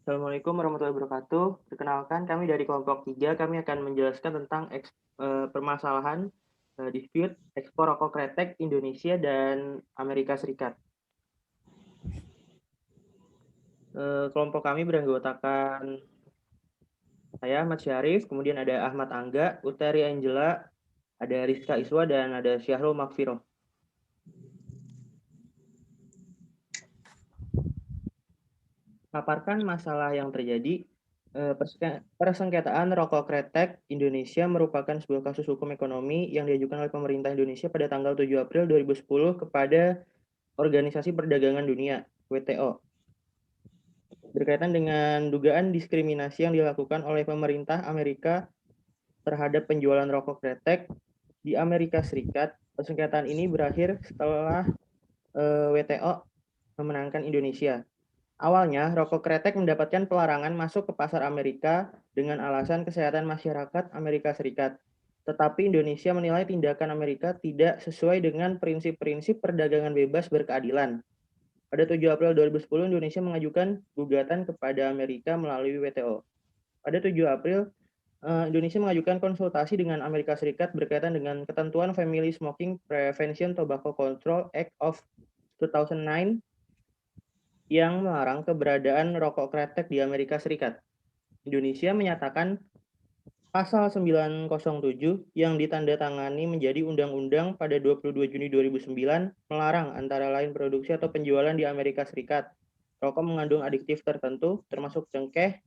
Assalamualaikum warahmatullahi wabarakatuh. Perkenalkan, kami dari kelompok 3, kami akan menjelaskan tentang permasalahan dispute ekspor rokok kretek Indonesia dan Amerika Serikat. Kelompok kami beranggotakan saya, Ahmad Syarif, kemudian ada Ahmad Angga, Utari Angela, ada Rizka Iswa, dan ada Syahrul Makfiroh. Paparkan masalah yang terjadi. Persengketaan rokok kretek Indonesia merupakan sebuah kasus hukum ekonomi yang diajukan oleh pemerintah Indonesia pada tanggal 7 April 2010 kepada Organisasi Perdagangan Dunia, WTO, berkaitan dengan dugaan diskriminasi yang dilakukan oleh pemerintah Amerika terhadap penjualan rokok kretek di Amerika Serikat. Persengketaan ini berakhir setelah WTO memenangkan Indonesia. Awalnya, rokok kretek mendapatkan pelarangan masuk ke pasar Amerika dengan alasan kesehatan masyarakat Amerika Serikat. Tetapi Indonesia menilai tindakan Amerika tidak sesuai dengan prinsip-prinsip perdagangan bebas berkeadilan. Pada 7 April 2010, Indonesia mengajukan gugatan kepada Amerika melalui WTO. Pada 7 April, Indonesia mengajukan konsultasi dengan Amerika Serikat berkaitan dengan ketentuan Family Smoking Prevention Tobacco Control Act of 2009 yang melarang keberadaan rokok kretek di Amerika Serikat. Indonesia menyatakan pasal 907 yang ditandatangani menjadi undang-undang pada 22 Juni 2009 melarang antara lain produksi atau penjualan di Amerika Serikat rokok mengandung adiktif tertentu termasuk cengkeh,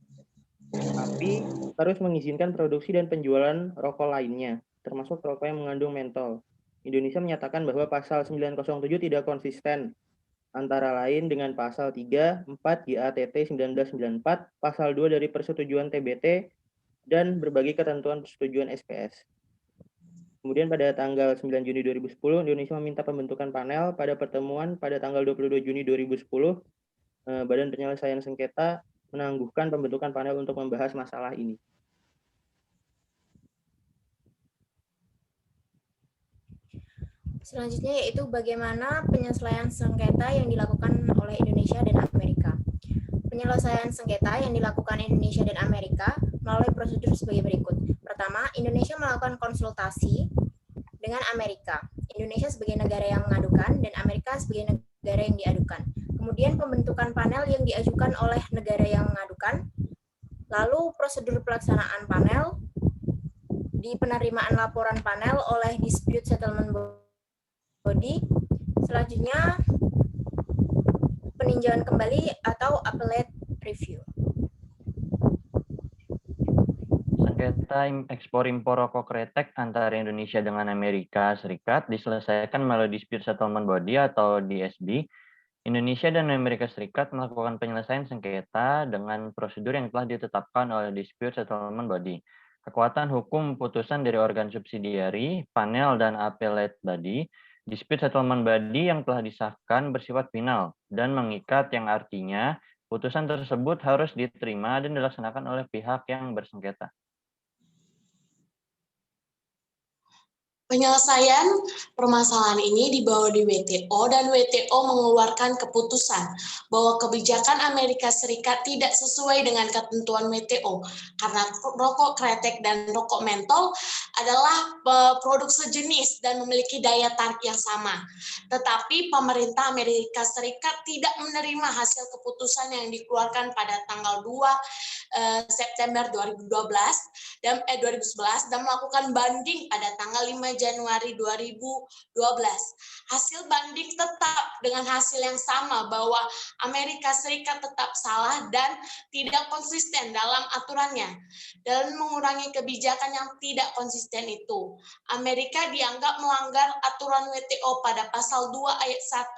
tapi terus mengizinkan produksi dan penjualan rokok lainnya termasuk rokok yang mengandung mentol. Indonesia menyatakan bahwa pasal 907 tidak konsisten antara lain dengan pasal 3, 4 GATT 1994, pasal 2 dari persetujuan TBT, dan berbagai ketentuan persetujuan SPS. Kemudian pada tanggal 9 Juni 2010, Indonesia meminta pembentukan panel pada pertemuan pada tanggal 22 Juni 2010, Badan Penyelesaian Sengketa menangguhkan pembentukan panel untuk membahas masalah ini. Selanjutnya yaitu bagaimana penyelesaian sengketa yang dilakukan oleh Indonesia dan Amerika. Penyelesaian sengketa yang dilakukan Indonesia dan Amerika melalui prosedur sebagai berikut. Pertama, Indonesia melakukan konsultasi dengan Amerika. Indonesia sebagai negara yang mengadukan dan Amerika sebagai negara yang diadukan. Kemudian pembentukan panel yang diajukan oleh negara yang mengadukan. Lalu prosedur pelaksanaan panel, di penerimaan laporan panel oleh Dispute Settlement Body. Selanjutnya peninjauan kembali atau appellate review. Sengketa ekspor impor rokok kretek antara Indonesia dengan Amerika Serikat diselesaikan melalui Dispute Settlement Body atau DSB. Indonesia dan Amerika Serikat melakukan penyelesaian sengketa dengan prosedur yang telah ditetapkan oleh Dispute Settlement Body. Kekuatan hukum putusan dari organ subsidiari, panel, dan appellate body, Dispute Settlement Body yang telah disahkan bersifat final dan mengikat, yang artinya putusan tersebut harus diterima dan dilaksanakan oleh pihak yang bersengketa. Penyelesaian permasalahan ini dibawa di WTO dan WTO mengeluarkan keputusan bahwa kebijakan Amerika Serikat tidak sesuai dengan ketentuan WTO karena rokok kretek dan rokok mentol adalah produk sejenis dan memiliki daya tarik yang sama. Tetapi pemerintah Amerika Serikat tidak menerima hasil keputusan yang dikeluarkan pada tanggal 2 September 2011 dan melakukan banding pada tanggal 5 Januari 2012. Hasil banding tetap dengan hasil yang sama bahwa Amerika Serikat tetap salah dan tidak konsisten dalam aturannya dan mengurangi kebijakan yang tidak konsisten itu. Amerika dianggap melanggar aturan WTO pada pasal 2 ayat 1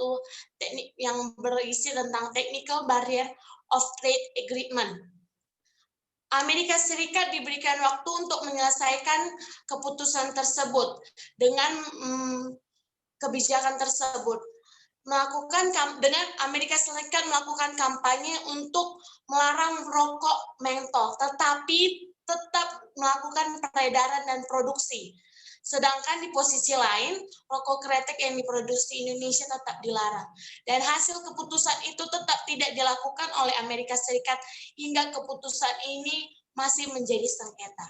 teknik yang berisi tentang Technical Barrier of Trade Agreement. Amerika Serikat diberikan waktu untuk menyelesaikan keputusan tersebut dengan kebijakan tersebut. Dengan Amerika Serikat melakukan kampanye untuk melarang rokok mentol, tetapi tetap melakukan peredaran dan produksi. Sedangkan di posisi lain, rokok kretek yang diproduksi di Indonesia tetap dilarang. Dan hasil keputusan itu tetap tidak dilakukan oleh Amerika Serikat hingga keputusan ini masih menjadi sengketa.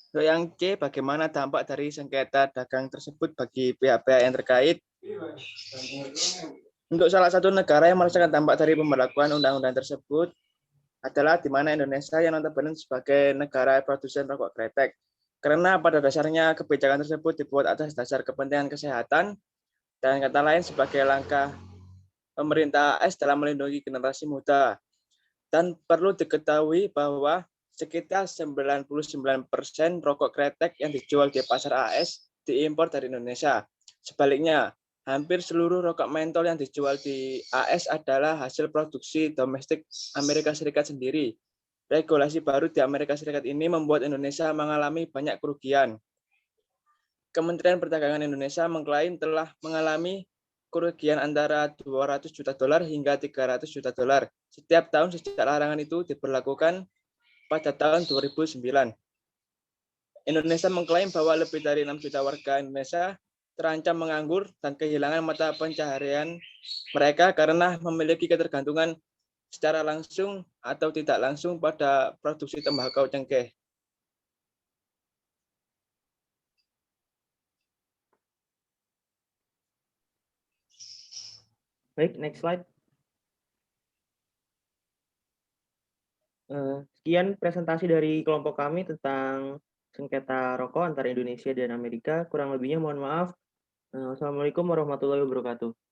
Untuk yang C, bagaimana dampak dari sengketa dagang tersebut bagi pihak-pihak yang terkait? Untuk salah satu negara yang merasakan dampak dari pemberlakuan undang-undang tersebut adalah di mana Indonesia yang notabene sebagai negara produsen rokok kretek. Karena pada dasarnya kebijakan tersebut dibuat atas dasar kepentingan kesehatan dan kata lain sebagai langkah pemerintah AS dalam melindungi generasi muda. Dan perlu diketahui bahwa sekitar 99% rokok kretek yang dijual di pasar AS diimpor dari Indonesia. Sebaliknya, hampir seluruh rokok mentol yang dijual di AS adalah hasil produksi domestik Amerika Serikat sendiri. Regulasi baru di Amerika Serikat ini membuat Indonesia mengalami banyak kerugian. Kementerian Perdagangan Indonesia mengklaim telah mengalami kerugian antara 200 juta dolar hingga 300 juta dolar setiap tahun sejak larangan itu diberlakukan pada tahun 2009. Indonesia mengklaim bahwa lebih dari 6 juta warga Indonesia terancam menganggur dan kehilangan mata pencaharian mereka karena memiliki ketergantungan secara langsung atau tidak langsung pada produksi tembakau cengkeh. Baik, next slide. Sekian presentasi dari kelompok kami tentang sengketa rokok antara Indonesia dan Amerika. Kurang lebihnya mohon maaf. Assalamualaikum warahmatullahi wabarakatuh.